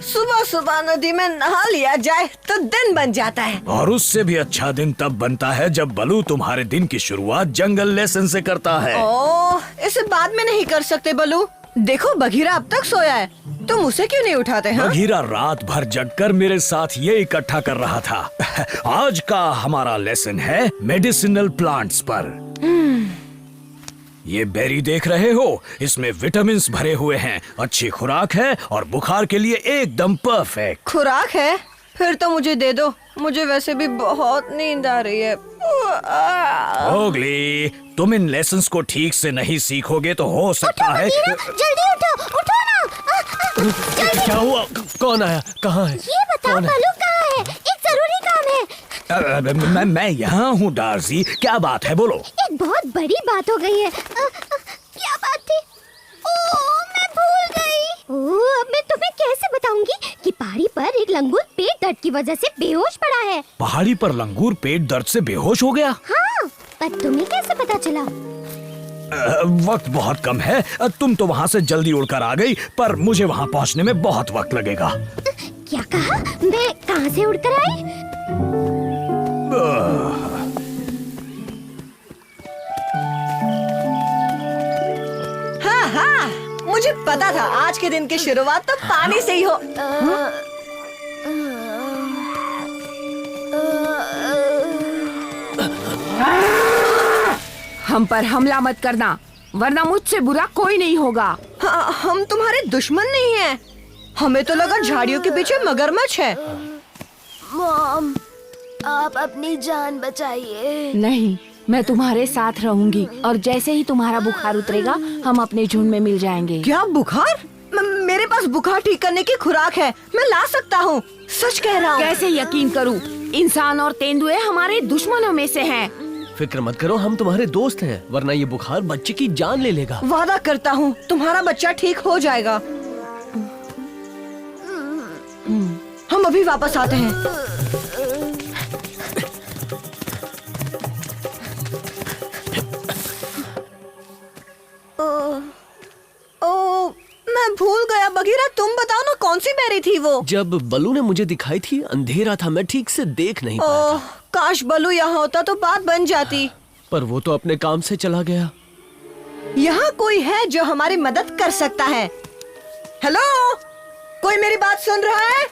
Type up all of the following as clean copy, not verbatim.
सुबह सुबह नदी में नहा लिया जाए तो दिन बन जाता है। और उससे भी अच्छा दिन तब बनता है जब बलू तुम्हारे दिन की शुरुआत जंगल लेसन से करता है। ओह, इसे बाद में नहीं कर सकते बलू? देखो बघीरा अब तक सोया है, तुम उसे क्यों नहीं उठाते हैं? बघीरा रात भर जगकर मेरे साथ ये इकट्ठा कर रहा था। आज का हमारा लेसन है मेडिसिनल प्लांट्स पर। ये बेरी देख रहे हो, इसमें विटामिन्स भरे हुए हैं, अच्छी खुराक है और बुखार के लिए एकदम परफेक्ट। खुराक है? फिर तो मुझे दे दो, मुझे वैसे भी बहुत नींद आ रही है। मोगली, तुम इन लेसन्स को ठीक से नहीं सीखोगे तो हो सकता है। जल्दी उठो, उठो ना। क्या हुआ? कौन आया? कहाँ है? ये बता बलू कहाँ है? एक जरूरी काम है। मैं यहाँ हूँ डार्सी, क्या बात है बोलो। एक बहुत बड़ी बात हो गई है। क्या बात थी? ओह, मैं भूल गई। ओह, अब मैं तुम्हें कैसे बताऊंगी कि पहाड़ी पर एक लंगूर पेट दर्द की वजह से बेहोश पड़ा है। पहाड़ी पर लंगूर पेट दर्द से बेहोश हो गया? हाँ, पर तुम्हें कैसे पता चला? वक्त बहुत कम है, तुम तो वहाँ से जल्दी उड़कर आ गई, पर मुझे वहाँ पहुँचने में बहुत वक्त लगेगा। क्या कहा? मैं कहाँ से उड़कर आई? हाँ हाँ, मुझे पता था आज के दिन की शुरुआत तो पानी से ही हो। हम पर हमला मत करना, वरना मुझसे बुरा कोई नहीं होगा। हाँ, हम तुम्हारे दुश्मन नहीं हैं। हमें तो लगा झाड़ियों के पीछे मगरमच्छ है। मॉम, आप अपनी जान बचाइए। नहीं, मैं तुम्हारे साथ रहूंगी और जैसे ही तुम्हारा बुखार उतरेगा हम अपने झुंड में मिल जाएंगे। क्या बुखार? मेरे पास बुखार ठीक करने की खुराक है, मैं ला सकता हूँ, सच कह रहा हूँ। कैसे यकीन करूँ? इंसान और तेंदुए हमारे दुश्मनों में से हैं। फिक्र मत करो, हम तुम्हारे दोस्त हैं, वरना ये बुखार बच्चे की जान ले लेगा। वादा करता हूँ तुम्हारा बच्चा ठीक हो जाएगा। हम अभी वापस आते हैं। ओ, मैं भूल गया बघीरा, तुम बताओ ना कौन सी बेरी थी वो? जब बलू ने मुझे दिखाई थी अंधेरा था, मैं ठीक से देख नहीं पाया ओह, काश बलू यहाँ होता तो बात बन जाती। पर वो तो अपने काम से चला गया। यहाँ कोई है जो हमारी मदद कर सकता है। हेलो, कोई मेरी बात सुन रहा है?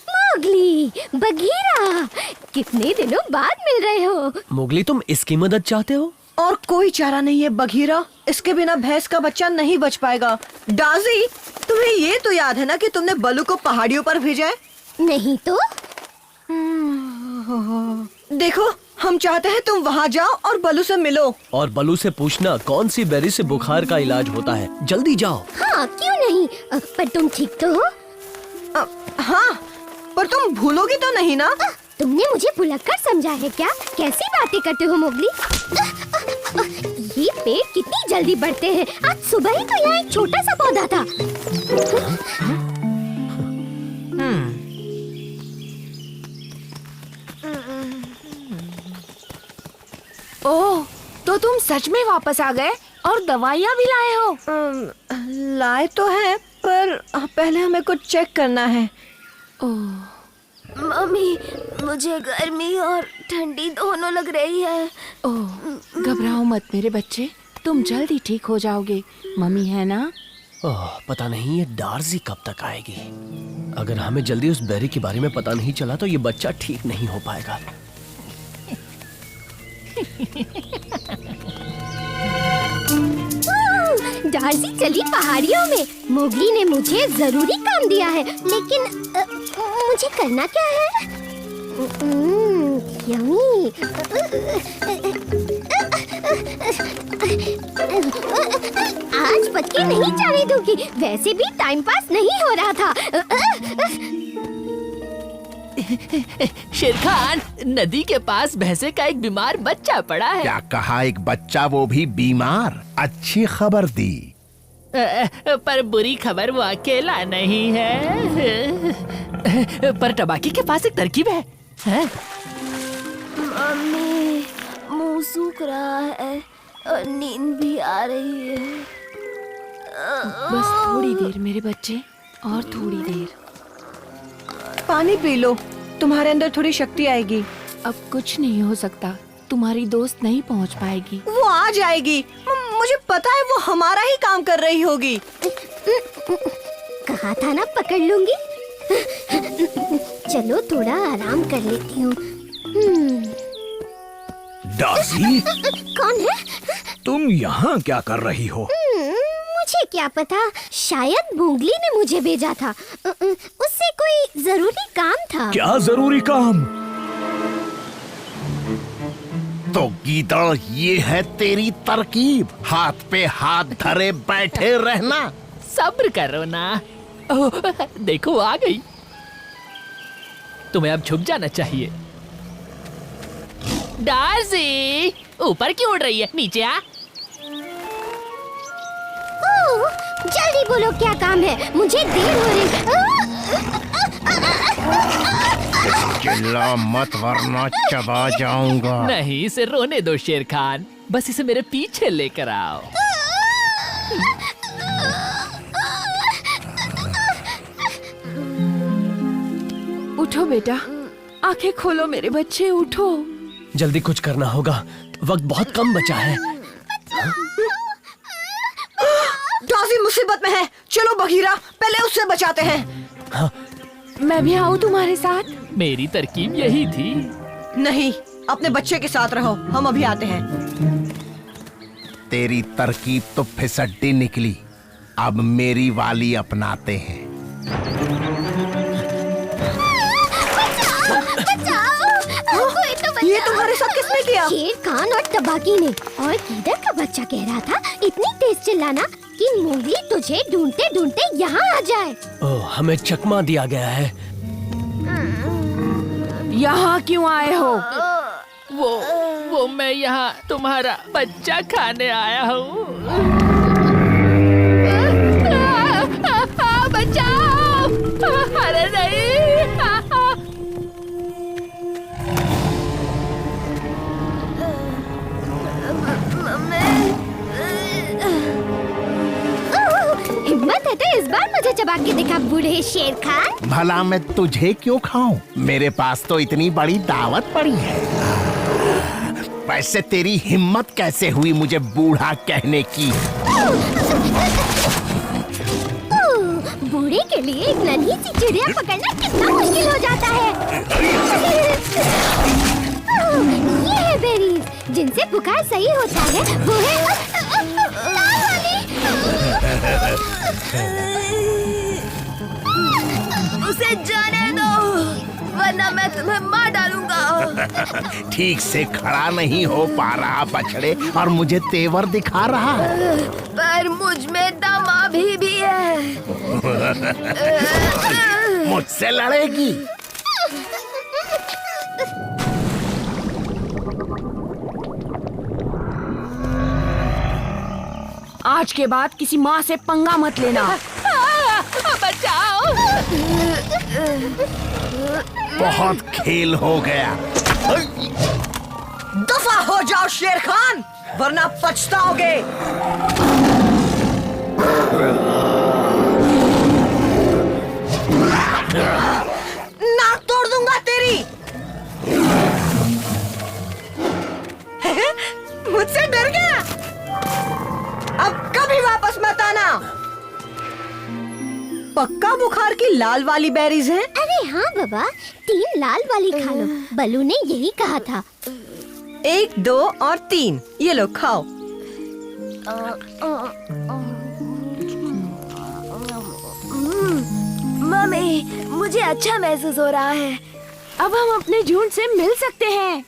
मोगली, बघीरा, कितने दिनों बाद मिल रहे हो। मोगली, तुम इसकी मदद चाहते हो? और कोई चारा नहीं है बघीरा, इसके बिना भैंस का बच्चा नहीं बच पाएगा। डाजी, तुम्हें ये तो याद है ना कि तुमने बलू को पहाड़ियों पर भेजा है? नहीं तो? देखो, हम चाहते हैं तुम वहाँ जाओ और बलू से मिलो। और बलू से पूछना कौन सी बेरी से बुखार का इलाज होता है। जल्दी जाओ। हाँ, क्यों नहीं? पर तुम ठीक तो हो? हाँ, पर तुम भूलोगी तो नहीं ना? तुमने मुझे भुलक्कड़ समझा है क्या? कैसी बातें करते हो मोगली? ये पेड़ कितनी जल्दी बढ़ते हैं। आज सुबह ही तो यहाँ एक छोटा सा पौधा था। ओह, तो तुम सच में वापस आ गए और दवाइयाँ भी लाए हो? लाए तो है, पर पहले हमें कुछ चेक करना है। ओह, मम्मी, मुझे गर्मी और ठंडी दोनों लग रही है। ओह, घबराओ मत मेरे बच्चे, तुम जल्दी ठीक हो जाओगे। मम्मी है ना? ओह, पता नहीं ये डार्सी कब तक आएगी। अगर हमें जल्दी उस बेरी के बारे में पता नहीं चला तो ये बच्चा ठीक नहीं हो पाएगा। डार्सी चली पहाड़ियों में। मोगली ने मुझे जरूरी काम दिया है, लेकिन मुझे करना क्या है? यम्मी। आज पक्के नहीं जाने दूंगी, वैसे भी टाइम पास नहीं हो रहा था। शेरखान, नदी के पास भैंसे का एक बीमार बच्चा पड़ा है। क्या कहा? एक बच्चा, वो भी बीमार? अच्छी खबर दी। पर बुरी खबर वो अकेला नहीं है। पर टबाकी के पास एक तरकीब है। मम्मी, मुंह सूख रहा है और नींद भी आ रही है। बस थोड़ी देर मेरे बच्चे, और थोड़ी देर। पानी पी लो, तुम्हारे अंदर थोड़ी शक्ति आएगी। अब कुछ नहीं हो सकता, तुम्हारी दोस्त नहीं पहुंच पाएगी। वो आ जाएगी, मुझे पता है वो हमारा ही काम कर रही होगी। कहा था ना पकड़ लूंगी। चलो थोड़ा आराम कर लेती हूँ। डार्सी, कौन है? तुम यहाँ क्या कर रही हो? मुझे क्या पता, शायद मोगली ने मुझे भेजा था। उससे कोई जरूरी काम था। क्या जरूरी काम? तो गीदड़, ये है तेरी तरकीब, हाथ पे हाथ धरे बैठे रहना। सब्र करो ना। ओह, देखो आ गई। तुम्हें अब छुप जाना चाहिए। डार्सी, ऊपर क्यों उड़ रही है? नीचे आ। ओह, जल्दी बोलो क्या काम है, मुझे देर हो रही। चिल्ला मत वरना चबा जाऊंगा। नहीं, इसे रोने दो शेर खान, बस इसे मेरे पीछे लेकर आओ। उठो बेटा, आंखें खोलो मेरे बच्चे, उठो। जल्दी कुछ करना होगा, वक्त बहुत कम बचा है। डार्सी मुसीबत में है, चलो बघीरा, पहले उससे बचाते हैं। मैं भी आऊँ तुम्हारे साथ? मेरी तरकीब यही थी। नहीं, अपने बच्चे के साथ रहो, हम अभी आते हैं। तेरी तरकीब तो फिसड्डी निकली, अब मेरी वाली अपनाते हैं। कोई तो बचाओ। ये तुम्हारे साथ किसने किया? शेर खान और तबाकी ने। और कीदर का बच्चा कह रहा था इतनी तेज चिल्लाना कि मोगली तुझे ढूंढते ढूंढते यहाँ आ जाए। ओह, हमें चकमा दिया गया है। यहाँ क्यों आए हो? वो मैं यहाँ तुम्हारा बच्चा खाने आया हूँ। बचाओ! अरे नहीं! हिम्मत है तो इस बार मुझे चबा के दिखा बूढ़े शेर खान। भला मैं तुझे क्यों खाऊं? मेरे पास तो इतनी बड़ी दावत पड़ी है। वैसे तेरी हिम्मत कैसे हुई मुझे बूढ़ा कहने की? बूढ़े के लिए एक नन्ही सी चिड़िया पकड़ना कितना मुश्किल हो जाता है। ये है बेरीज, जिनसे बुखार सही होता है। वो है लाल वाली। उसे जाने दो, वरना मैं तुम्हें मार डालूंगा। ठीक से खड़ा नहीं हो पा रहा बछड़े, और मुझे तेवर दिखा रहा है। पर मुझ में दम अभी भी है। मुझसे लड़ेगी? आज के बाद किसी माँ से पंगा मत लेना। बचाओ! बहुत खेल हो गया। दफा हो जाओ शेर खान, वरना पछताओगे। नाक तोड़ दूंगा तेरी। मुझसे डर गया? अब कभी वापस मत आना। पक्का बुखार की लाल वाली बेरीज हैं? अरे हाँ बाबा, 3 लाल वाली खा लो, बलू ने यही कहा था। 1, 2 और 3, ये लो खाओ। मम्मी, मुझे अच्छा महसूस हो रहा है। अब हम अपने झुंड से मिल सकते हैं।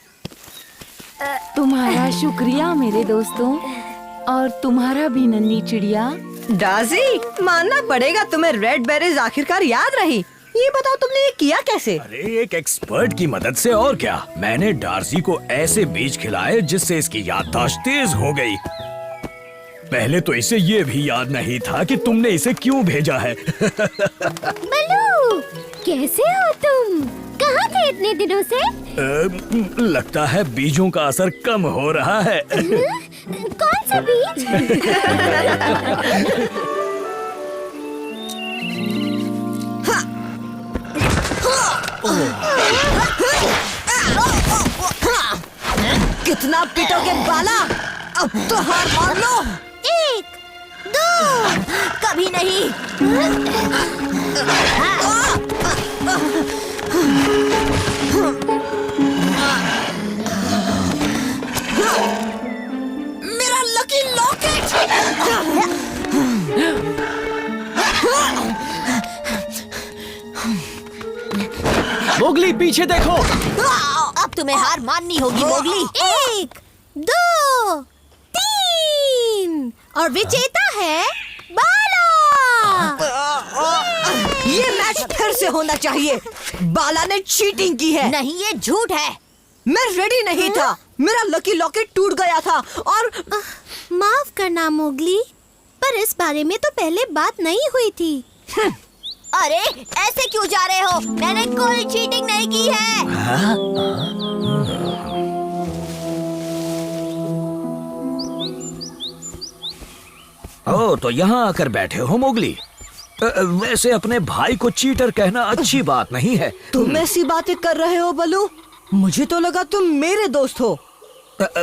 तुम्हारा शुक्रिया मेरे दोस्तों, और तुम्हारा भी नन्ही चिड़िया। डार्सी, मानना पड़ेगा तुम्हें रेड बेरीज आखिरकार याद रही। ये बताओ तुमने ये किया कैसे? अरे एक एक्सपर्ट की मदद से, और क्या। मैंने डार्सी को ऐसे बीज खिलाए जिससे इसकी याददाश्त तेज हो गई। पहले तो इसे ये भी याद नहीं था कि तुमने इसे क्यों भेजा है। बलू, कैसे हो तुम? कहाँ थे इतने दिनों से? लगता है बीजों का असर कम हो रहा है। कौन सा बीज? कितना पीटोगे बाला? अब तो हार मान लो। 1, 2, कभी नहीं। मेरा लकी लॉकेट! मोगली पीछे देखो। अब तुम्हें हार माननी होगी मोगली। 1, 2, 3 और विजेता है बाला। ये मैच फिर से होना चाहिए। बाला ने चीटिंग की है। नहीं, ये झूठ है। मैं रेडी नहीं था। मेरा लकी लॉकेट टूट गया था और माफ करना मोगली, पर इस बारे में तो पहले बात नहीं हुई थी। अरे ऐसे क्यों जा रहे हो? मैंने कोई चीटिंग नहीं की है। ओ, तो यहाँ आकर बैठे हो मोगली। वैसे अपने भाई को चीटर कहना अच्छी बात नहीं है। तुम ऐसी बातें कर रहे हो बलू? मुझे तो लगा तुम मेरे दोस्त हो।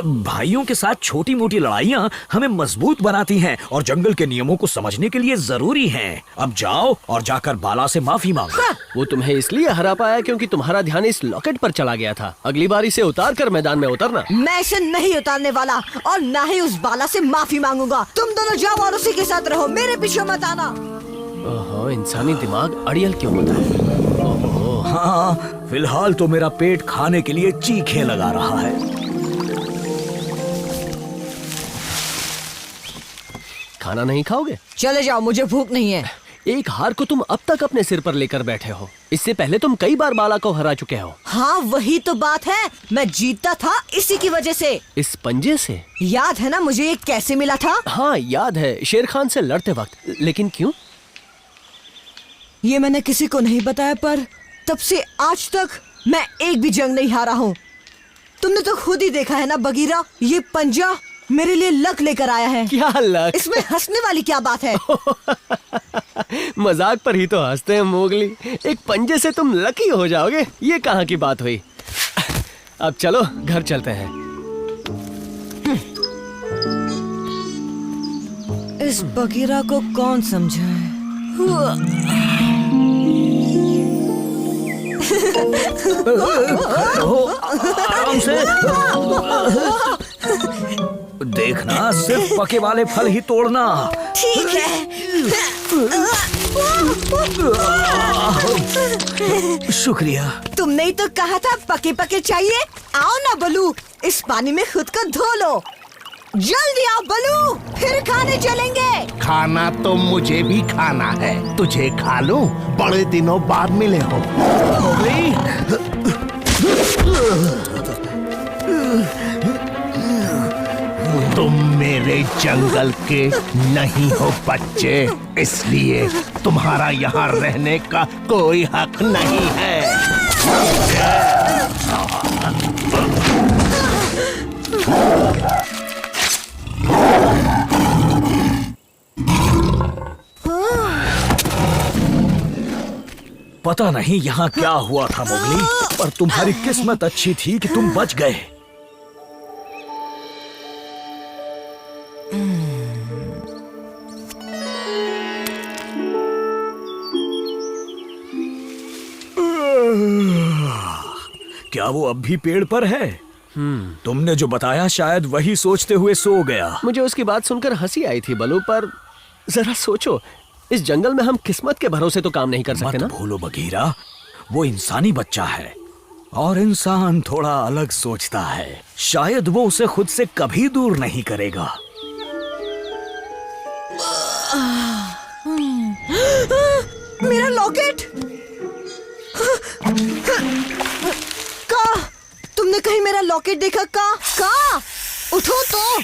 भाइयों के साथ छोटी मोटी लड़ाइयाँ हमें मजबूत बनाती हैं और जंगल के नियमों को समझने के लिए जरूरी हैं। अब जाओ और जाकर बाला से माफी मांगो। वो तुम्हें इसलिए हरा पाया क्योंकि तुम्हारा ध्यान इस लॉकेट पर चला गया था। अगली बार इसे उतार कर मैदान में उतरना। मैं इसे नहीं उतारने वाला और ना ही उस बाला से माफी मांगूंगा। तुम दोनों जाओ और उसी के साथ रहो, मेरे पीछे मत आना। ओहो, इंसानी दिमाग अड़ियल क्यों होता है? हाँ, फिलहाल तो मेरा पेट खाने के लिए चीखे लगा रहा है। खाना नहीं खाओगे? चले जाओ, मुझे भूख नहीं है। एक हार को तुम अब तक अपने सिर पर लेकर बैठे हो। इससे पहले तुम कई बार बाला को हरा चुके हो। हाँ, वही तो बात है। मैं जीतता था इसी की वजह से। इस पंजे से? याद है ना मुझे ये कैसे मिला था? हाँ याद है, शेर खान से लड़ते वक्त। लेकिन क्यों? ये मैंने किसी को नहीं बताया, पर तब से आज तक मैं एक भी जंग नहीं हारा हूँ। तुमने तो खुद ही देखा है ना बगीरा, ये पंजा मेरे लिए लक लेकर आया है। क्या लक? इसमें हंसने वाली क्या बात है? मजाक पर ही तो हंसते हैं मोगली। एक पंजे से तुम लकी हो जाओगे, ये कहाँ की बात हुई? अब चलो घर चलते हैं। इस बगीरा को कौन समझाए? आराम से देखना, सिर्फ पके वाले फल ही तोड़ना। ठीक है। शुक्रिया। तुमने ही तो कहा था पके पके चाहिए। आओ ना बलू, इस पानी में खुद को धो लो। जल्दी आओ बलू, फिर खाने चलेंगे। खाना तो मुझे भी खाना है। तुझे खा लूं? बड़े दिनों बाद मिले हो। तुम मेरे जंगल के नहीं हो बच्चे, इसलिए तुम्हारा यहाँ रहने का कोई हक नहीं है। पता नहीं यहाँ क्या हुआ था मोगली, पर तुम्हारी किस्मत अच्छी थी कि तुम बच गए। क्या वो अब भी पेड़ पर है? तुमने जो बताया शायद वही सोचते हुए सो गया। मुझे उसकी बात सुनकर हंसी आई थी बलू, पर जरा सोचो, इस जंगल में हम किस्मत के भरोसे तो काम नहीं कर सकते ना। मत भूलो बगीरा, वो इंसानी बच्चा है और इंसान थोड़ा अलग सोचता है। शायद वो उसे खुद से कभी दूर नहीं करेगा। मेरा लॉकेट! का तुमने कहीं मेरा लॉकेट देखा? का उठो तो,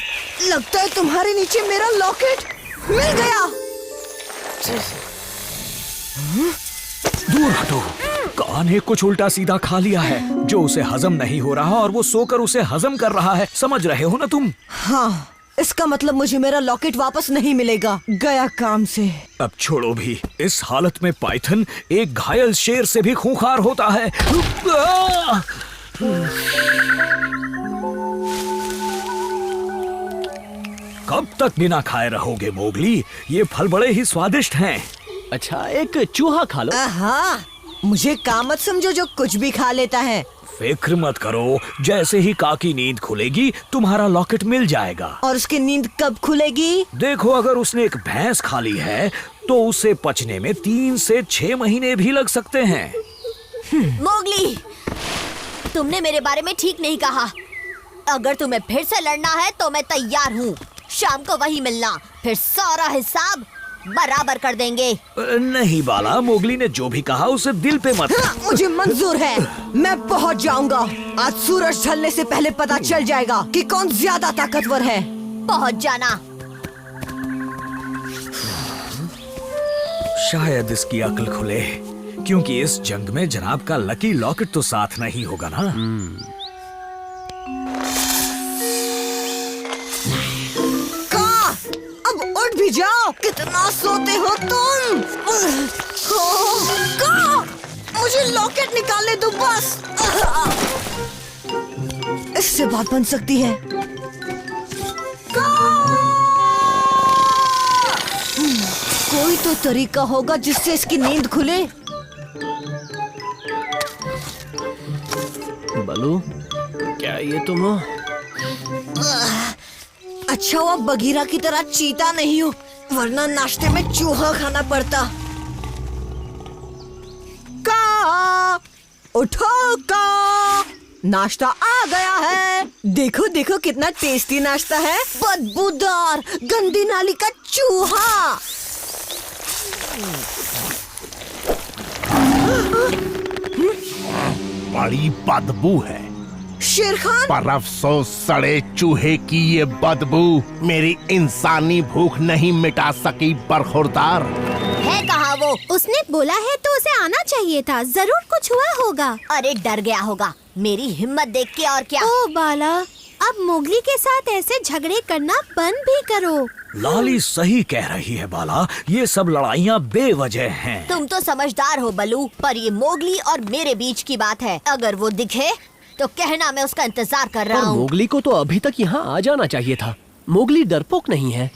लगता है तुम्हारे नीचे मेरा लॉकेट मिल गया। दूर हटो। कान ने कुछ उल्टा सीधा खा लिया है जो उसे हजम नहीं हो रहा और वो सोकर उसे हजम कर रहा है। समझ रहे हो ना तुम? हाँ, इसका मतलब मुझे मेरा लॉकेट वापस नहीं मिलेगा। गया काम से। अब छोड़ो भी, इस हालत में पाइथन एक घायल शेर से भी खूंखार होता है। कब तक बिना खाए रहोगे मोगली? ये फल बड़े ही स्वादिष्ट हैं। अच्छा, एक चूहा खा लो। हाँ, मुझे काम मत समझो जो कुछ भी खा लेता है। फिक्र मत करो, जैसे ही का की नींद खुलेगी तुम्हारा लॉकेट मिल जाएगा। और उसकी नींद कब खुलेगी? देखो, अगर उसने एक भैंस खा ली है तो उसे पचने में 3 से 6 महीने भी लग सकते हैं। मोगली, तुमने मेरे बारे में ठीक नहीं कहा। अगर तुम्हें फिर से लड़ना है तो मैं तैयार हूँ। शाम को वही मिलना, फिर सारा हिसाब बराबर कर देंगे। नहीं बाला, मोगली ने जो भी कहा उसे दिल पे मत। हाँ, मुझे मंजूर है। मैं पहुंच जाऊंगा। आज सूरज ढलने से पहले पता चल जाएगा कि कौन ज्यादा ताकतवर है। पहुंच जाना। शायद इसकी अक्ल खुले, क्योंकि इस जंग में जनाब का लकी लॉकेट तो साथ नहीं होगा ना। अब उठ भी जाओ। कितना सोते हो तुम? मुझे लॉकेट निकालने दो बस। इससे बात बन सकती है। कोई तो तरीका होगा जिससे इसकी नींद खुले। बलू, क्या ये तुम हो? अच्छा हुआ बगीरा की तरह चीता नहीं हूँ, वरना नाश्ते में चूहा खाना पड़ता। का उठो का, नाश्ता आ गया है। देखो देखो कितना टेस्टी नाश्ता है। बदबूदार गंदी नाली का चूहा। बड़ी बदबू है। शेर खान, पर अफसोस सड़े चूहे की ये बदबू मेरी इंसानी भूख नहीं मिटा सकी। बरखुरदार है कहाँ वो? उसने बोला है तो उसे आना चाहिए था। जरूर कुछ हुआ होगा। अरे डर गया होगा मेरी हिम्मत देख के। और क्या? ओ बाला, अब मोगली के साथ ऐसे झगड़े करना बंद भी करो। लाली सही कह रही है बाला, ये सब लड़ाइयाँ बेवजह हैं। तुम तो समझदार हो बलू, पर ये मोगली और मेरे बीच की बात है। अगर वो दिखे तो कहना मैं उसका इंतजार कर रहा पर हूँ। मोगली को तो अभी तक यहाँ आ जाना चाहिए था। मोगली डरपोक नहीं है।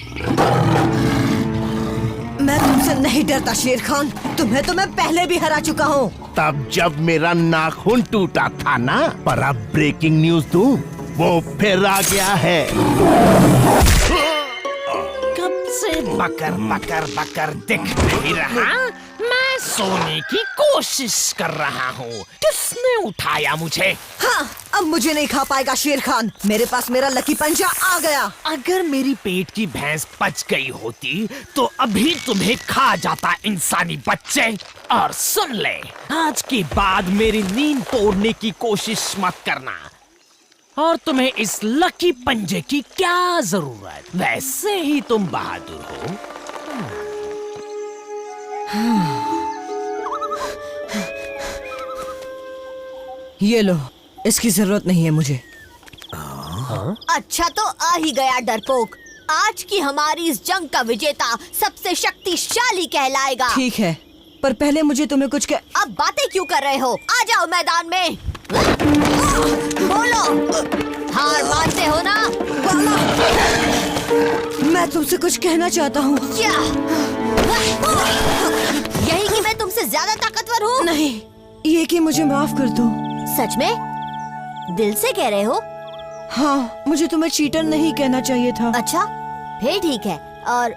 मैं तुमसे नहीं डरता शेर खान। तुम्हें तो मैं पहले भी हरा चुका हूँ। तब जब मेरा नाखून टूटा था ना। पर अब ब्रेकिंग न्यूज दूं, वो फिर आ गया है। कब से बकर बकर बकर दिख नहीं रहा? मैं सोने की कोशिश कर रहा हूँ। किसने उठाया मुझे? हाँ, अब मुझे नहीं खा पाएगा शेर खान। मेरे पास मेरा लकी पंजा आ गया। अगर मेरी पेट की भैंस पच गई होती तो अभी तुम्हें खा जाता इंसानी बच्चे। और सुन ले, आज के बाद मेरी नींद तोड़ने की कोशिश मत करना। और तुम्हें इस लकी पंजे की क्या जरूरत? वैसे ही तुम बहादुर हो। ये लो, इसकी जरूरत नहीं है मुझे। अच्छा तो आ ही गया डरपोक। आज की हमारी इस जंग का विजेता सबसे शक्तिशाली कहलाएगा। ठीक है, पर पहले मुझे तुम्हें कुछ अब बातें क्यों कर रहे हो? आ जाओ मैदान में। बोलो, हार मानते हो ना? मैं तुमसे कुछ कहना चाहता हूँ। क्या? यही कि मैं तुमसे ज्यादा ताकतवर हूँ? नहीं, ये कि मुझे माफ कर दो। सच में? दिल से कह रहे हो? हाँ, मुझे तुम्हें चीटर नहीं कहना चाहिए था। अच्छा, फिर ठीक है। और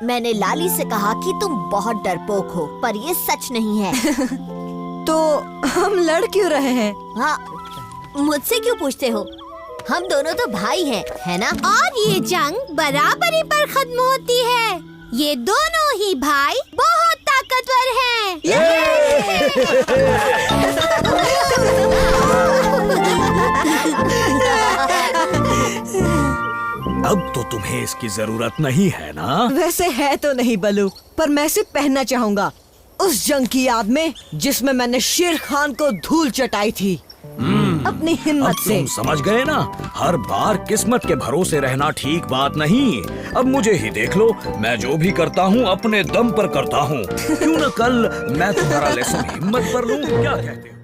मैंने लाली से कहा कि तुम बहुत डरपोक हो, पर ये सच नहीं है। तो हम लड़ क्यों रहे हैं? हाँ, मुझसे क्यों पूछते हो? हम दोनों तो भाई हैं, है ना? और ये जंग बराबरी पर खत्म होती है। ये दोनों ही भाई बहुत ताकतवर हैं। अब तो तुम्हें इसकी जरूरत नहीं है ना? वैसे है तो नहीं बलू, पर मैं इसे पहनना चाहूंगा उस जंग की याद में जिसमें मैंने शेर खान को धूल चटाई थी। अपनी अब हिम्मत से। तुम समझ गए ना, हर बार किस्मत के भरोसे रहना ठीक बात नहीं। अब मुझे ही देख लो, मैं जो भी करता हूँ अपने दम पर करता हूँ। क्यों न कल मैं तुम्हारा लेसन हिम्मत पर लूं, क्या कहते हो?